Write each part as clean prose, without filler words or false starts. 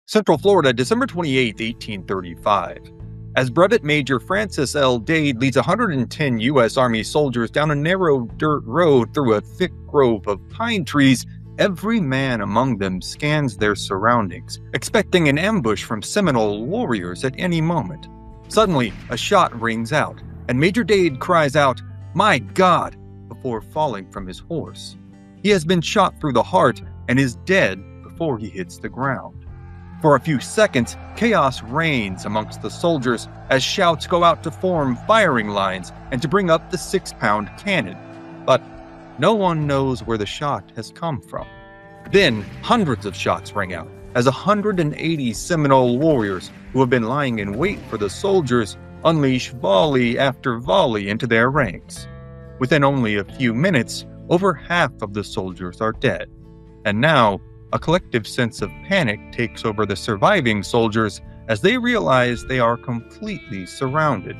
Central Florida, December 28, 1835. As Brevet Major Francis L. Dade leads 110 U.S. Army soldiers down a narrow dirt road through a thick grove of pine trees, every man among them scans their surroundings, expecting an ambush from Seminole warriors at any moment. Suddenly, a shot rings out, and Major Dade cries out, "My God!" before falling from his horse. He has been shot through the heart and is dead before he hits the ground. For a few seconds, chaos reigns amongst the soldiers as shouts go out to form firing lines and to bring up the 6-pound cannon. But no one knows where the shot has come from. Then hundreds of shots ring out as 180 Seminole warriors who have been lying in wait for the soldiers unleash volley after volley into their ranks. Within only a few minutes, over half of the soldiers are dead. And now, a collective sense of panic takes over the surviving soldiers as they realize they are completely surrounded.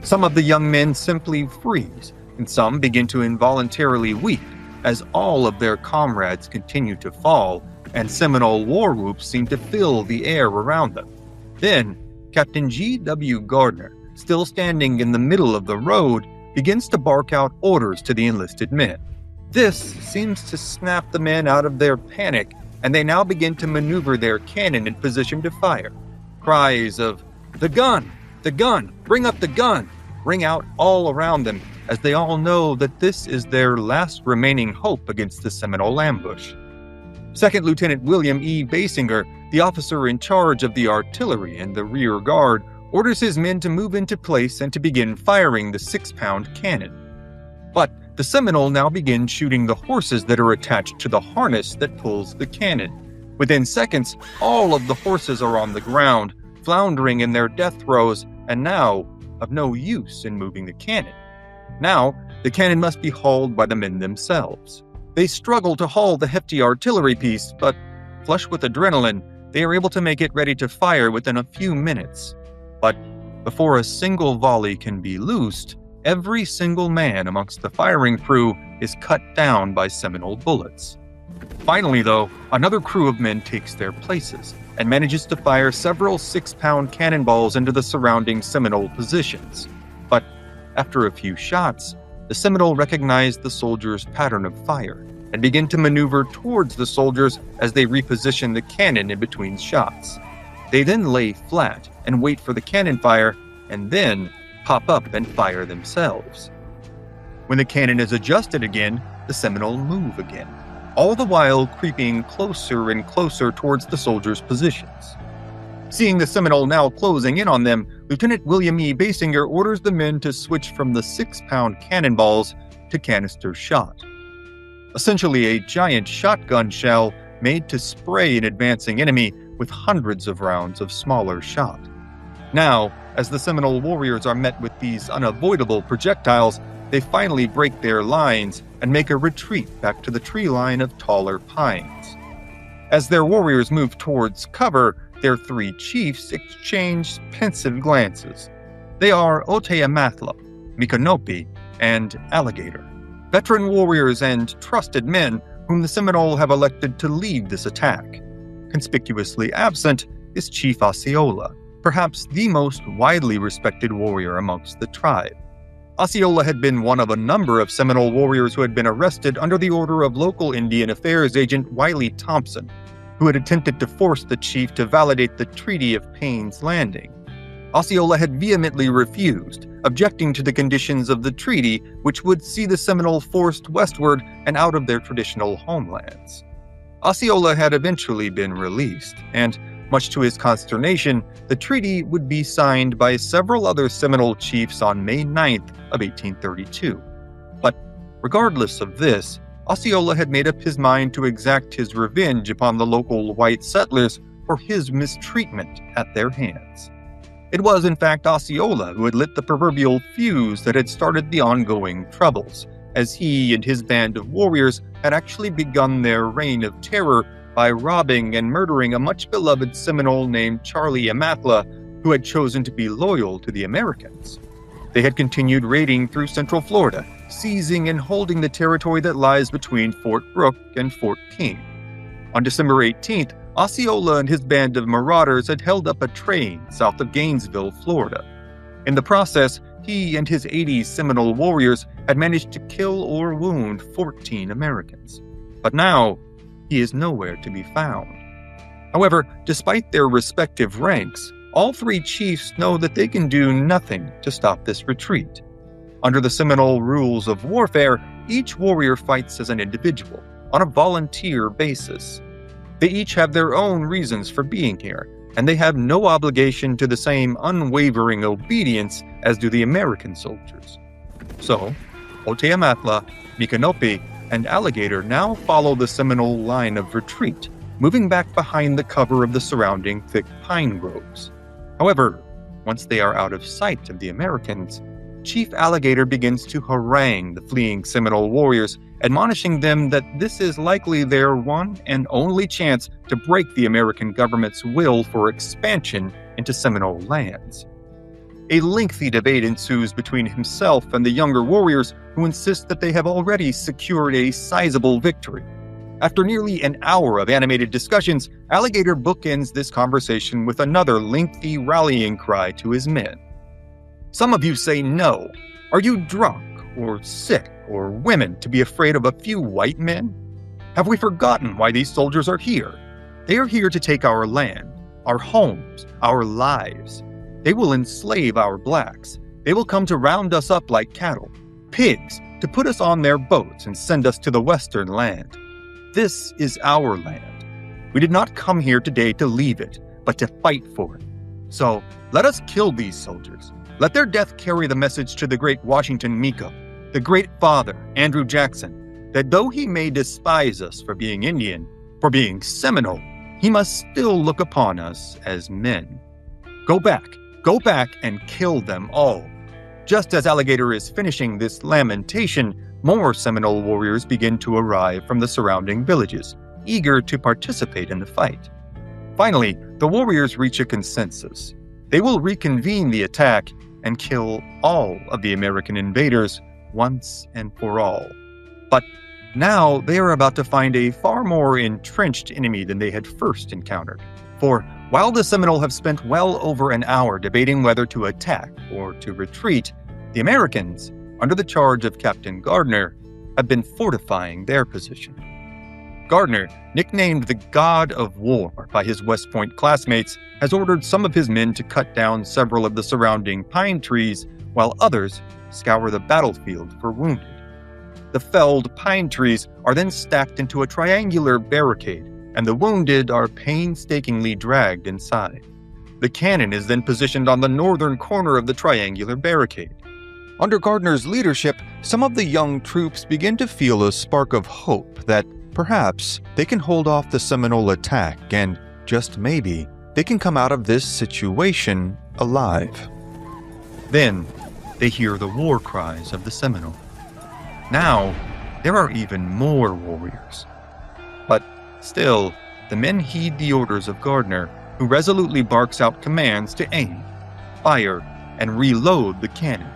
Some of the young men simply freeze, and some begin to involuntarily weep as all of their comrades continue to fall, and Seminole war whoops seem to fill the air around them. Then, Captain G.W. Gardner, still standing in the middle of the road, begins to bark out orders to the enlisted men. This seems to snap the men out of their panic, and they now begin to maneuver their cannon in position to fire. Cries of, "The gun! The gun! Bring up the gun!" ring out all around them as they all know that this is their last remaining hope against the Seminole ambush. Second Lieutenant William E. Basinger, the officer in charge of the artillery and the rear guard, orders his men to move into place and to begin firing the 6-pound cannon. But the Seminole now begin shooting the horses that are attached to the harness that pulls the cannon. Within seconds, all of the horses are on the ground, floundering in their death throes, and now of no use in moving the cannon. Now, the cannon must be hauled by the men themselves. They struggle to haul the hefty artillery piece, but flush with adrenaline, they are able to make it ready to fire within a few minutes. But before a single volley can be loosed, every single man amongst the firing crew is cut down by Seminole bullets. Finally, though, another crew of men takes their places and manages to fire several 6-pound cannonballs into the surrounding Seminole positions. But after a few shots, the Seminole recognize the soldiers' pattern of fire and begin to maneuver towards the soldiers as they reposition the cannon in between shots. They then lay flat and wait for the cannon fire, and then pop up and fire themselves. When the cannon is adjusted again, the Seminole move again, all the while creeping closer and closer towards the soldiers' positions. Seeing the Seminole now closing in on them, Lieutenant William E. Basinger orders the men to switch from the 6-pound cannonballs to canister shot. Essentially a giant shotgun shell made to spray an advancing enemy with hundreds of rounds of smaller shot. Now, as the Seminole warriors are met with these unavoidable projectiles, they finally break their lines and make a retreat back to the tree line of taller pines. As their warriors move towards cover, their three chiefs exchange pensive glances. They are Oteamathla, Micanopy, and Alligator, veteran warriors and trusted men whom the Seminole have elected to lead this attack. Conspicuously absent is Chief Osceola, perhaps the most widely respected warrior amongst the tribe. Osceola had been one of a number of Seminole warriors who had been arrested under the order of local Indian Affairs agent Wiley Thompson, who had attempted to force the chief to validate the Treaty of Payne's Landing. Osceola had vehemently refused, objecting to the conditions of the treaty, which would see the Seminole forced westward and out of their traditional homelands. Osceola had eventually been released, and much to his consternation, the treaty would be signed by several other Seminole chiefs on May 9th of 1832. But regardless of this, Osceola had made up his mind to exact his revenge upon the local white settlers for his mistreatment at their hands. It was, in fact, Osceola who had lit the proverbial fuse that had started the ongoing troubles, as he and his band of warriors had actually begun their reign of terror by robbing and murdering a much-beloved Seminole named Charlie Amathla, who had chosen to be loyal to the Americans. They had continued raiding through Central Florida, seizing and holding the territory that lies between Fort Brooke and Fort King. On December 18th, Osceola and his band of marauders had held up a train south of Gainesville, Florida. In the process, he and his 80 Seminole warriors had managed to kill or wound 14 Americans. But now, he is nowhere to be found. However, despite their respective ranks, all three chiefs know that they can do nothing to stop this retreat. Under the Seminole rules of warfare, each warrior fights as an individual, on a volunteer basis. They each have their own reasons for being here, and they have no obligation to the same unwavering obedience as do the American soldiers. So, Oteamatla, Micanopy, and Alligator now follow the Seminole line of retreat, moving back behind the cover of the surrounding thick pine groves. However, once they are out of sight of the Americans, Chief Alligator begins to harangue the fleeing Seminole warriors, admonishing them that this is likely their one and only chance to break the American government's will for expansion into Seminole lands. A lengthy debate ensues between himself and the younger warriors, who insist that they have already secured a sizable victory. After nearly an hour of animated discussions, Alligator bookends this conversation with another lengthy rallying cry to his men. Some of you say no. Are you drunk or sick or women to be afraid of a few white men? Have we forgotten why these soldiers are here? They are here to take our land, our homes, our lives. They will enslave our blacks. They will come to round us up like cattle, pigs, to put us on their boats and send us to the western land. This is our land. We did not come here today to leave it, but to fight for it. So let us kill these soldiers. Let their death carry the message to the great Washington Miko, the great father, Andrew Jackson, that though he may despise us for being Indian, for being Seminole, he must still look upon us as men. Go back and kill them all. Just as Alligator is finishing this lamentation, more Seminole warriors begin to arrive from the surrounding villages, eager to participate in the fight. Finally, the warriors reach a consensus. They will reconvene the attack and kill all of the American invaders once and for all. But now they are about to find a far more entrenched enemy than they had first encountered. For while the Seminole have spent well over an hour debating whether to attack or to retreat, the Americans, under the charge of Captain Gardner, have been fortifying their position. Gardner, nicknamed the God of War by his West Point classmates, has ordered some of his men to cut down several of the surrounding pine trees, while others scour the battlefield for wounded. The felled pine trees are then stacked into a triangular barricade, and the wounded are painstakingly dragged inside. The cannon is then positioned on the northern corner of the triangular barricade. Under Gardner's leadership, some of the young troops begin to feel a spark of hope that perhaps they can hold off the Seminole attack and, just maybe, they can come out of this situation alive. Then, they hear the war cries of the Seminole. Now, there are even more warriors. But still, the men heed the orders of Gardner, who resolutely barks out commands to aim, fire, and reload the cannon.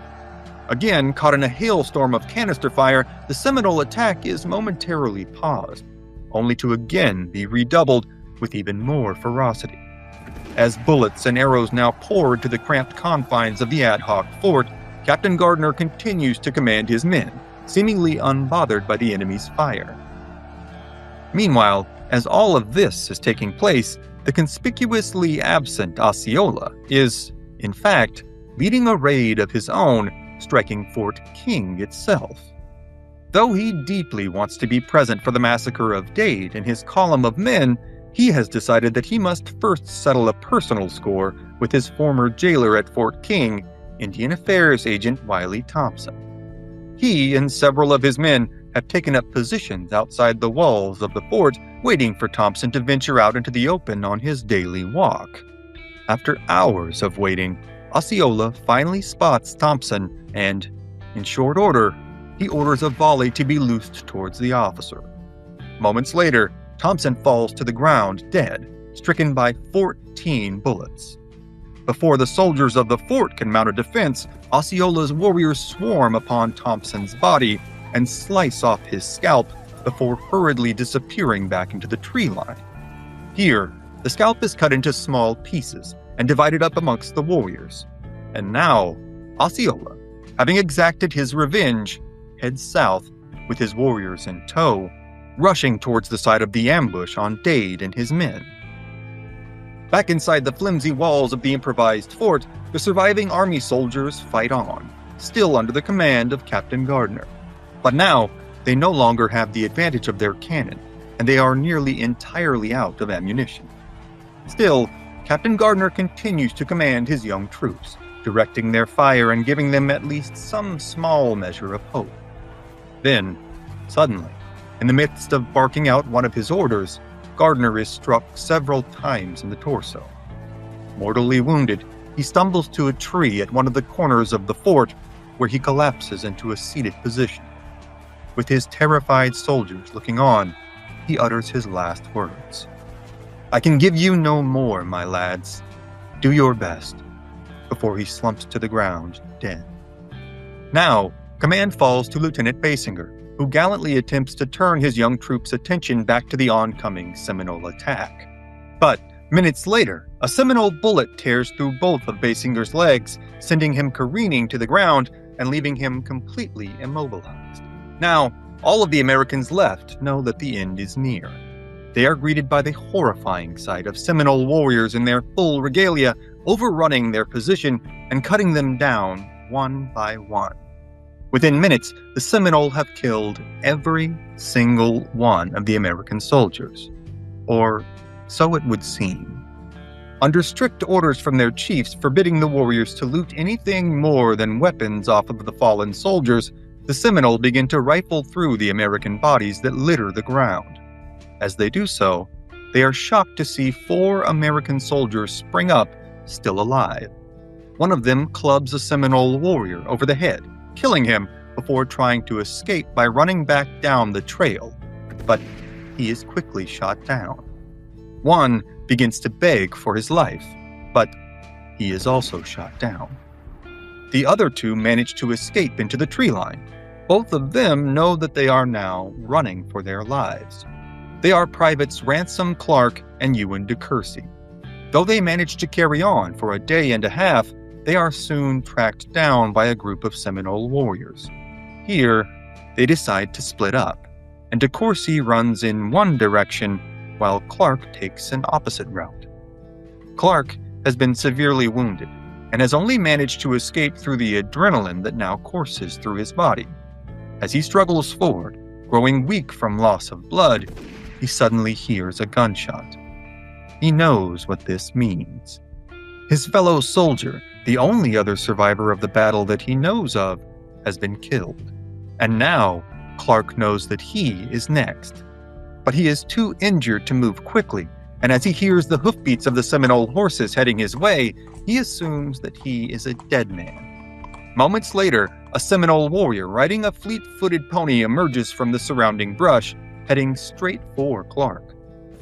Again, caught in a hailstorm of canister fire, the Seminole attack is momentarily paused, only to again be redoubled with even more ferocity. As bullets and arrows now poured to the cramped confines of the ad hoc fort, Captain Gardner continues to command his men, seemingly unbothered by the enemy's fire. Meanwhile, as all of this is taking place, the conspicuously absent Osceola is, in fact, leading a raid of his own, striking Fort King itself. Though he deeply wants to be present for the massacre of Dade and his column of men, he has decided that he must first settle a personal score with his former jailer at Fort King, Indian Affairs Agent Wiley Thompson. He and several of his men have taken up positions outside the walls of the fort, waiting for Thompson to venture out into the open on his daily walk. After hours of waiting, Osceola finally spots Thompson and, in short order, he orders a volley to be loosed towards the officer. Moments later, Thompson falls to the ground dead, stricken by 14 bullets. Before the soldiers of the fort can mount a defense, Osceola's warriors swarm upon Thompson's body and slice off his scalp before hurriedly disappearing back into the tree line. Here, the scalp is cut into small pieces and divided up amongst the warriors. And now, Osceola, having exacted his revenge, heads south with his warriors in tow, rushing towards the site of the ambush on Dade and his men. Back inside the flimsy walls of the improvised fort, the surviving army soldiers fight on, still under the command of Captain Gardner. But now, they no longer have the advantage of their cannon, and they are nearly entirely out of ammunition. Still, Captain Gardner continues to command his young troops, directing their fire and giving them at least some small measure of hope. Then, suddenly, in the midst of barking out one of his orders, Gardner is struck several times in the torso. Mortally wounded, he stumbles to a tree at one of the corners of the fort, where he collapses into a seated position. With his terrified soldiers looking on, he utters his last words. "I can give you no more, my lads. Do your best," before he slumps to the ground, dead. Now, command falls to Lieutenant Basinger, who gallantly attempts to turn his young troops' attention back to the oncoming Seminole attack. But minutes later, a Seminole bullet tears through both of Basinger's legs, sending him careening to the ground and leaving him completely immobilized. Now, all of the Americans left know that the end is near. They are greeted by the horrifying sight of Seminole warriors in their full regalia overrunning their position and cutting them down one by one. Within minutes, the Seminole have killed every single one of the American soldiers. Or so it would seem. Under strict orders from their chiefs forbidding the warriors to loot anything more than weapons off of the fallen soldiers, the Seminole begin to rifle through the American bodies that litter the ground. As they do so, they are shocked to see 4 American soldiers spring up, still alive. One of them clubs a Seminole warrior over the head, killing him before trying to escape by running back down the trail, but he is quickly shot down. One begins to beg for his life, but he is also shot down. The other 2 manage to escape into the tree line. Both of them know that they are now running for their lives. They are Privates Ransom Clark and Ewan DeCourcy. Though they manage to carry on for a day and a half, they are soon tracked down by a group of Seminole warriors. Here, they decide to split up, and DeCourcy runs in one direction while Clark takes an opposite route. Clark has been severely wounded and has only managed to escape through the adrenaline that now courses through his body. As he struggles forward, growing weak from loss of blood, he suddenly hears a gunshot. He knows what this means. His fellow soldier, the only other survivor of the battle that he knows of, has been killed. And now, Clark knows that he is next. But he is too injured to move quickly, and as he hears the hoofbeats of the Seminole horses heading his way, he assumes that he is a dead man. Moments later, a Seminole warrior riding a fleet-footed pony emerges from the surrounding brush, heading straight for Clark.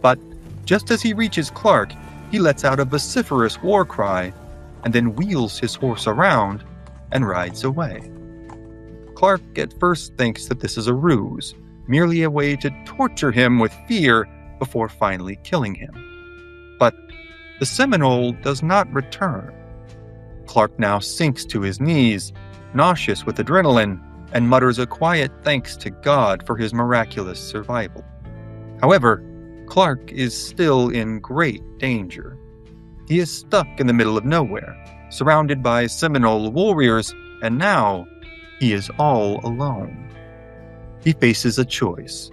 But just as he reaches Clark, he lets out a vociferous war cry, and then wheels his horse around and rides away. Clark at first thinks that this is a ruse, merely a way to torture him with fear before finally killing him. But the Seminole does not return. Clark now sinks to his knees, nauseous with adrenaline, and mutters a quiet thanks to God for his miraculous survival. However, Clark is still in great danger. He is stuck in the middle of nowhere, surrounded by Seminole warriors, and now he is all alone. He faces a choice.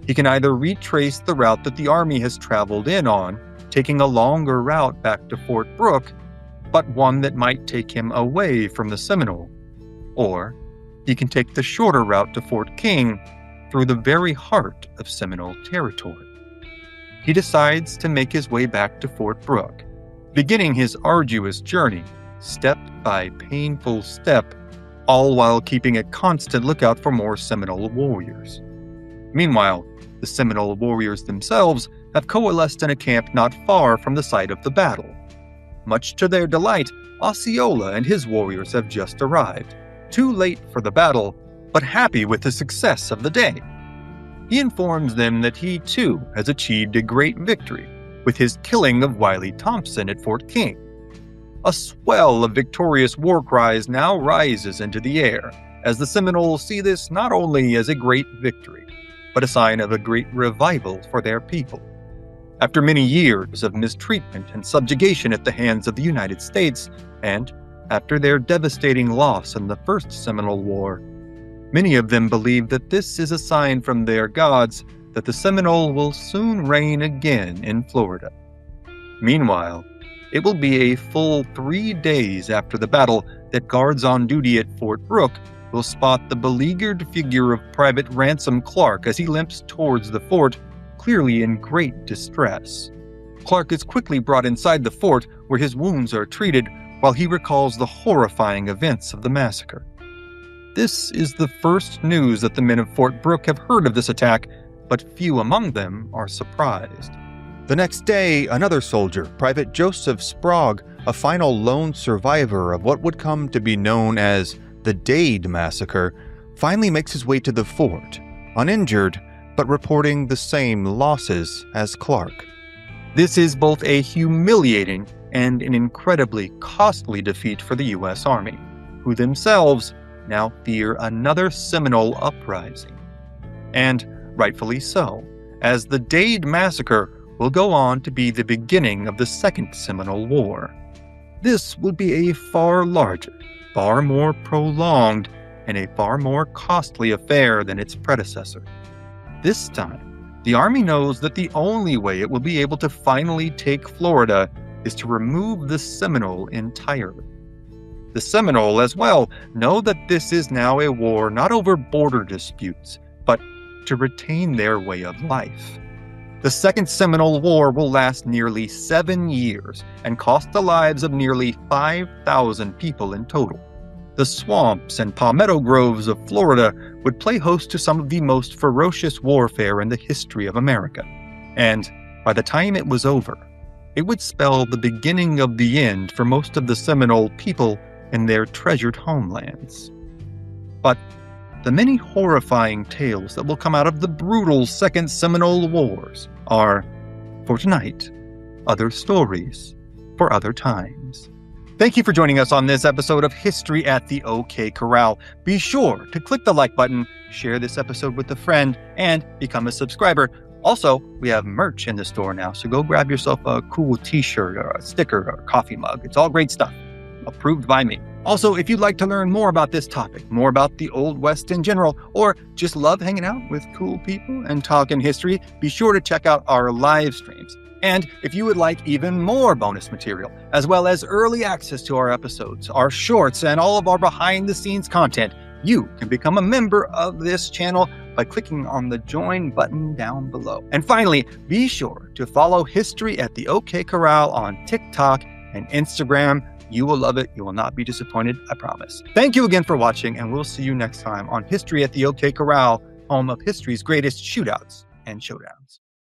He can either retrace the route that the army has traveled in on, taking a longer route back to Fort Brooke, but one that might take him away from the Seminole, or he can take the shorter route to Fort King through the very heart of Seminole territory. He decides to make his way back to Fort Brooke, beginning his arduous journey, step by painful step, all while keeping a constant lookout for more Seminole warriors. Meanwhile, the Seminole warriors themselves have coalesced in a camp not far from the site of the battle. Much to their delight, Osceola and his warriors have just arrived, too late for the battle, but happy with the success of the day. He informs them that he too has achieved a great victory, with his killing of Wiley Thompson at Fort King. A swell of victorious war cries now rises into the air, as the Seminoles see this not only as a great victory, but a sign of a great revival for their people. After many years of mistreatment and subjugation at the hands of the United States, and after their devastating loss in the First Seminole War, many of them believe that this is a sign from their gods that the Seminole will soon reign again in Florida. Meanwhile, it will be a full 3 days after the battle that guards on duty at Fort Brooke will spot the beleaguered figure of Private Ransom Clark as he limps towards the fort, clearly in great distress. Clark is quickly brought inside the fort where his wounds are treated while he recalls the horrifying events of the massacre. This is the first news that the men of Fort Brooke have heard of this attack, but few among them are surprised. The next day, another soldier, Private Joseph Sprague, a final lone survivor of what would come to be known as the Dade Massacre, finally makes his way to the fort, uninjured, but reporting the same losses as Clark. This is both a humiliating and an incredibly costly defeat for the U.S. Army, who themselves now fear another Seminole uprising. And rightfully so, as the Dade Massacre will go on to be the beginning of the Second Seminole War. This will be a far larger, far more prolonged, and a far more costly affair than its predecessor. This time, the Army knows that the only way it will be able to finally take Florida is to remove the Seminole entirely. The Seminole, as well, know that this is now a war not over border disputes, but to retain their way of life. The Second Seminole War will last nearly 7 years and cost the lives of nearly 5,000 people in total. The swamps and palmetto groves of Florida would play host to some of the most ferocious warfare in the history of America. And by the time it was over, it would spell the beginning of the end for most of the Seminole people in their treasured homelands. But the many horrifying tales that will come out of the brutal Second Seminole Wars are, for tonight, other stories for other times. Thank you for joining us on this episode of History at the OK Corral. Be sure to click the like button, share this episode with a friend, and become a subscriber. Also, we have merch in the store now, so go grab yourself a cool t-shirt or a sticker or a coffee mug. It's all great stuff, approved by me. Also, if you'd like to learn more about this topic, more about the Old West in general, or just love hanging out with cool people and talking history, be sure to check out our live streams. And if you would like even more bonus material, as well as early access to our episodes, our shorts, and all of our behind-the-scenes content, you can become a member of this channel by clicking on the join button down below. And finally, be sure to follow History at the OK Corral on TikTok and Instagram. You will love it. You will not be disappointed, I promise. Thank you again for watching, and we'll see you next time on History at the OK Corral, home of history's greatest shootouts and showdowns.